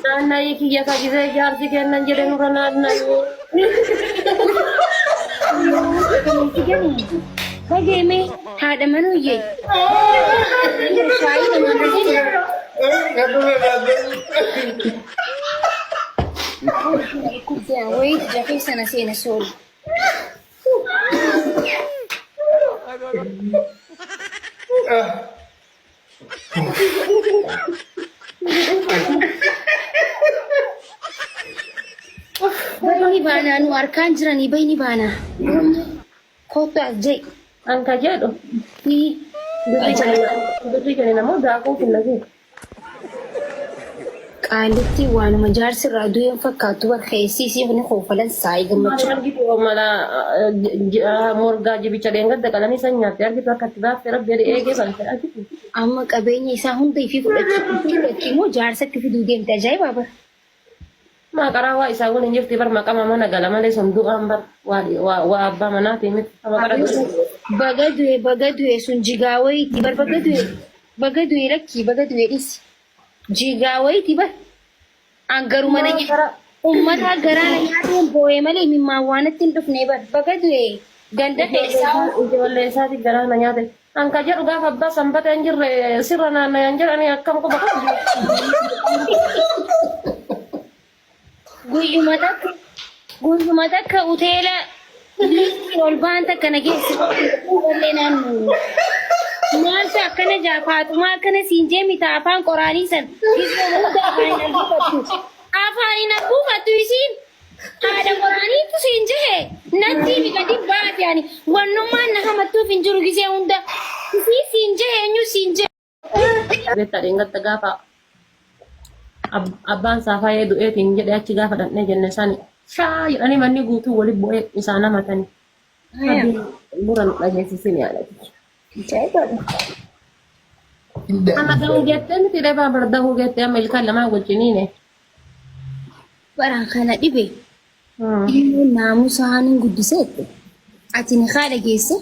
Nana iki ya kaki saya jarsi kan jadi nuran nana yo. Bagaimana ada mana ye? Saya dengan dia. Ikut dia, wait, jadi sana sini sol. Bayi bana anu arkan jirani bayi bana. Koto ajay. Angka jado. Ni Duduk jadi nama udah aku pun lagi. qaalitti waanuma jaarsi raaduu fakkaatu warqeessii si huni qoofalan saayii gammachuu. Malah gitu malah morga jibicha dengar dekalani sanyat ya gitu akka tiba ferab jadi ege balta gitu. Amma qabeenya isaa hunda ifii fudhachuu immoo jaarsatti fiduu deemte ajaa'iba bara. Makara wa isa gun injir tibar maka mama nagala male sondu ambar wa abba mana timit makara Bagadue sun jigaaway tibar bagadue rakki bagadue dhisi. Jigaaway tibar angaru mana nyaara ummata garana nyaateen boo'ee malee mimmaa waan ittiin dhufnee bar bagadue ganda keessaa ijoollee isaati garana nyaate anka jedhu gaafa abbaa sanbata hin jirre sirra naanna'an jedhanii akkam quba qabu. Guyyuma takka hoteela ol ba'an takka nageessi wallee naannoo. Maaltu akkana jaafaatumaa akkana siin jee mita afaan qoraanii san afaaniin abbuufattu isiin haadha qoraaniitu siin jehe natti gadi baate ani wannummaan na hamattuuf hin jiru gisee hunda isii siin jehe eenyu siin jehe. Beektaa dheengatta gaafa abbaan saafaa du'eetiin jedhee achi gaafa dhaqnee jenne sani shaa jedhanii manni guutuu waliin bu'ee isaa namatanii. Buran dhageessisin yaadati. Amma gahuu jettee miti dhabaa bardahuu jettee amma ilkaan lamaa wajjiniine. Baraan kana dhibe. Naamusa haaniin guddiseette. Ati ni haadha geesse.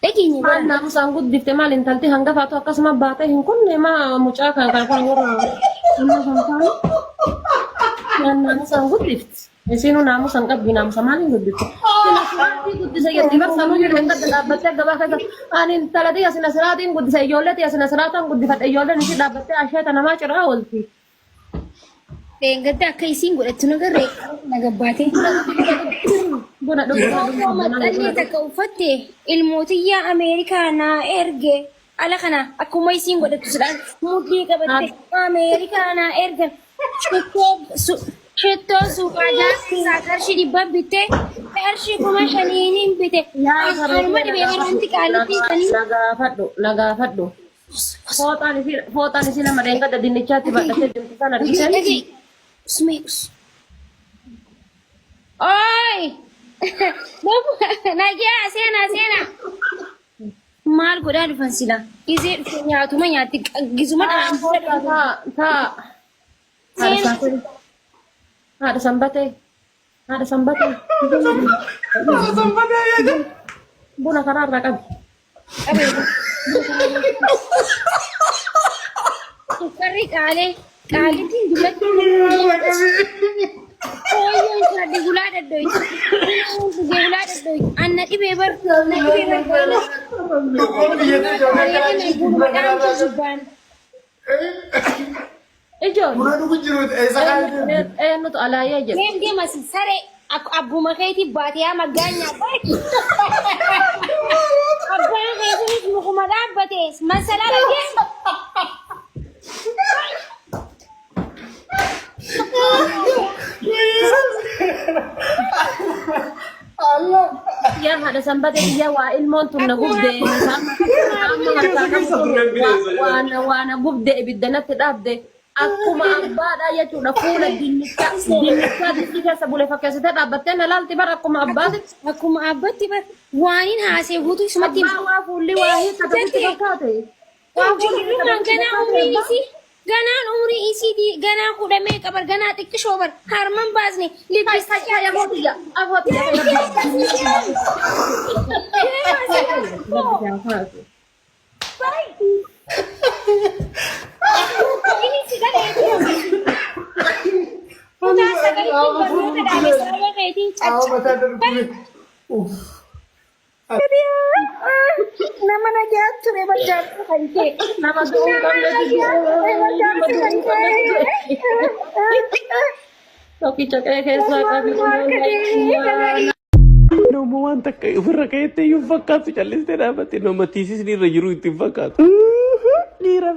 Dhageenya Maal naamusaan guddifte maal intalti hangafaatu akkasuma baatee hin kunne maa mucaa kan warra amma sanfaani. Naamusaan guddifte. Isiinuu naamusaan qabdi naamusa maaliin guddifte. Guddisa jetti barsanuu jedhu hin gadda dhaabbattee gabaa keessa ani talatii asina siraatiin guddisa ijoolleeti asina siraataan guddifadhe ijoolleen isii dhaabbattee asheeta namaa ciraa oolti. Dheengadda akka isiin godhattu nagarree nagabbaatee. Buna dhugaa. Maxxanni takka uffatte ilmootiyyaa Ameerikaa naa erge ala kana akkuma isiin godhattu sidhaan mudhii qabatte Ameerikaa naa ergan shittoo suuqaa jaarsisaa qarshii dhibba bitte qarshii kuma shaniiniin bite. Haruma dhibee kanatti qaalitti sanii. Lagaafadhu. Fooxaan isii nama dheengadda dinnichaatti baadhatee jirtu sana dhiisanii. Smeeks. Oi! Nagaa seena. Maal godhaa dhufan sila? Isee dhufe nyaatuma nyaatti gizuma Taa. Haadha sanbatee. Buna karaarraa qabi. Sukkarri qaalitiin dullatti ooyyoon sadde gulaa daddoyti. Gulaa daddoyti. Anna dhibee bar. Eenyutu alaayee jedhu. Deemas saree abbuma keetii baatee maggaanyaa baati. Abbaan keetiinis mukuma dhaabbatee masalaa dhageessa. Yaa haadha sanbatee biyya waa ilmoon tun na gubdee waan gubdee ibidda natti dhaabde akkuma abbaadha jechuudha fuula dinnichaa dinni keessa bulee fakkeessitee dhaabbattee na laalti bara akkuma abbaati. Akkuma abbaatti bar waaniin haasee guutuu isumatti waa fuulli waa hiikkatamutti fakkaate. Ganaan umrii isii ganaa kudhamee qabar ganaa xiqqishoo bar harman baasne libbista nama nagaa ture barjaatu kan kee nama du'uu tokkicha qe'ee keessaa qabu Nomo waan takka ofirra ka'ettee iyyuu fakkaatu callistee dhaabatte nama tiisisni irra jiru itti fakkaatu. Dhiira